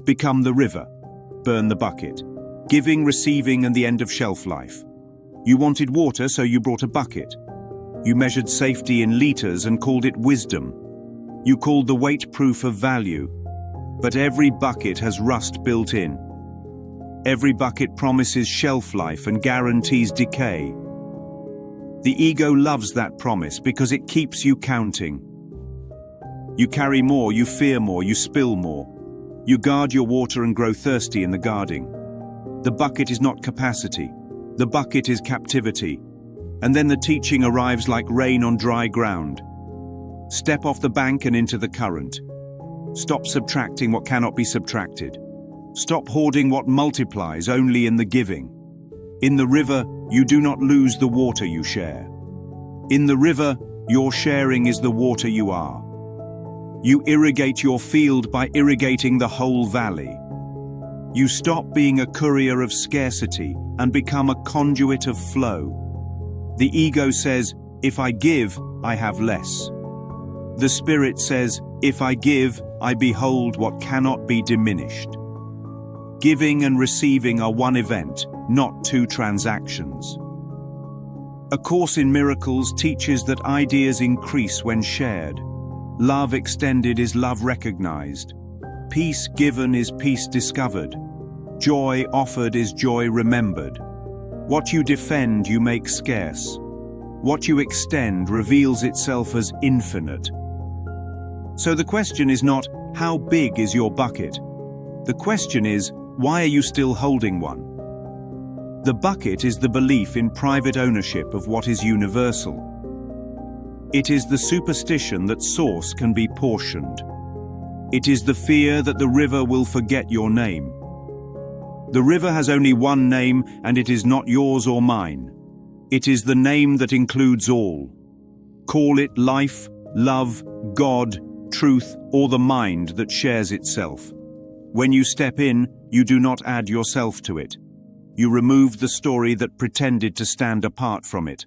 Become the river. Burn the bucket. Giving, receiving, and the end of shelf life. You wanted water, so you brought a bucket. You measured safety in liters and called it wisdom. You called the weight proof of value. But every bucket has rust built in. Every bucket promises shelf life and guarantees decay. The ego loves that promise because it keeps you counting. You carry more, you fear more, you spill more. You guard your water and grow thirsty in the guarding. The bucket is not capacity. The bucket is captivity. And then the teaching arrives like rain on dry ground. Step off the bank and into the current. Stop subtracting what cannot be subtracted. Stop hoarding what multiplies only in the giving. In the river, you do not lose the water you share. In the river, your sharing is the water you are. You irrigate your field by irrigating the whole valley. You stop being a courier of scarcity and become a conduit of flow. The ego says, if I give, I have less. The spirit says, if I give, I behold what cannot be diminished. Giving and receiving are one event, not two transactions. A Course in Miracles teaches that ideas increase when shared. Love extended is love recognized. Peace given is peace discovered. Joy offered is joy remembered. What you defend you make scarce. What you extend reveals itself as infinite. So the question is not, how big is your bucket? The question is, why are you still holding one? The bucket is the belief in private ownership of what is universal. It is the superstition that source can be portioned. It is the fear that the river will forget your name. The river has only one name, and it is not yours or mine. It is the name that includes all. Call it life, love, God, truth, or the mind that shares itself. When you step in, you do not add yourself to it. You remove the story that pretended to stand apart from it.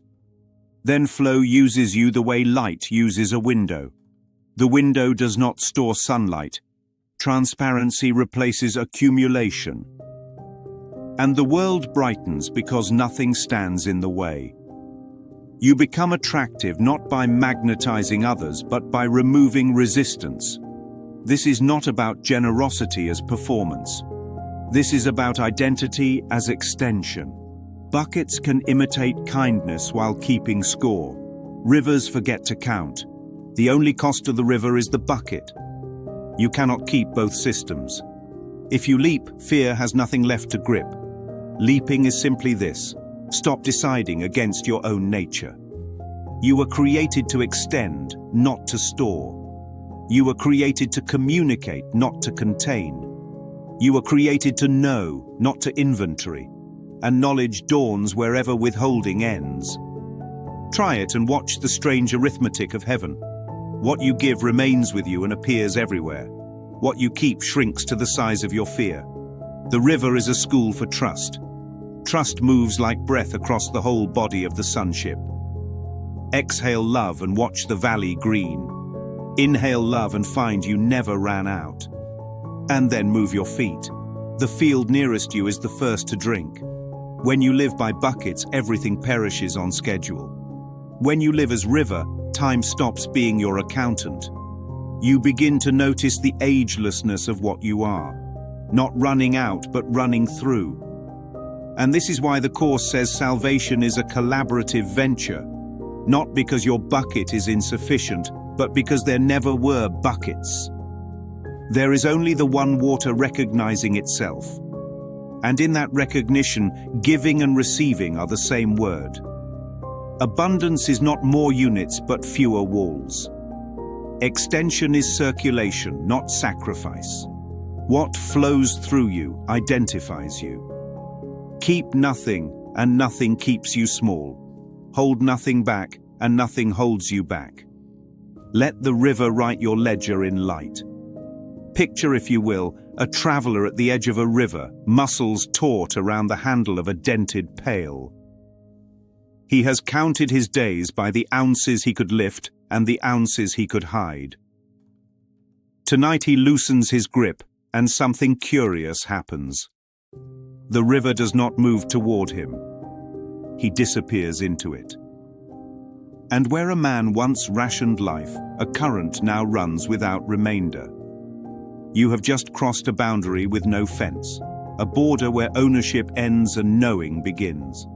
Then flow uses you the way light uses a window. The window does not store sunlight. Transparency replaces accumulation. And the world brightens because nothing stands in the way. You become attractive not by magnetizing others, but by removing resistance. This is not about generosity as performance. This is about identity as extension. Buckets can imitate kindness while keeping score. Rivers forget to count. The only cost of the river is the bucket. You cannot keep both systems. If you leap, fear has nothing left to grip. Leaping is simply this: stop deciding against your own nature. You were created to extend, not to store. You were created to communicate, not to contain. You were created to know, not to inventory. And knowledge dawns wherever withholding ends. Try it and watch the strange arithmetic of heaven. What you give remains with you and appears everywhere. What you keep shrinks to the size of your fear. The river is a school for trust. Trust moves like breath across the whole body of the sunship. Exhale love and watch the valley green. Inhale love and find you never ran out. And then move your feet. The field nearest you is the first to drink. When you live by buckets, everything perishes on schedule. When you live as river, time stops being your accountant. You begin to notice the agelessness of what you are. Not running out, but running through. And this is why the Course says salvation is a collaborative venture. Not because your bucket is insufficient, but because there never were buckets. There is only the one water recognizing itself. And in that recognition, giving and receiving are the same word. Abundance is not more units, but fewer walls. Extension is circulation, not sacrifice. What flows through you identifies you. Keep nothing, and nothing keeps you small. Hold nothing back, and nothing holds you back. Let the river write your ledger in light. Picture, if you will, a traveler at the edge of a river, muscles taut around the handle of a dented pail. He has counted his days by the ounces he could lift and the ounces he could hide. Tonight he loosens his grip, And something curious happens. The river does not move toward him. He disappears into it. And where a man once rationed life, a current now runs without remainder. You have just crossed a boundary with no fence, a border where ownership ends and knowing begins.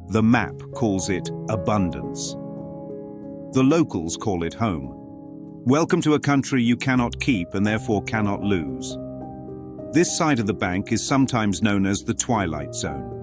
The map calls it abundance. The locals call it home. Welcome to a country you cannot keep and therefore cannot lose. This side of the bank is sometimes known as the Twilight Zone.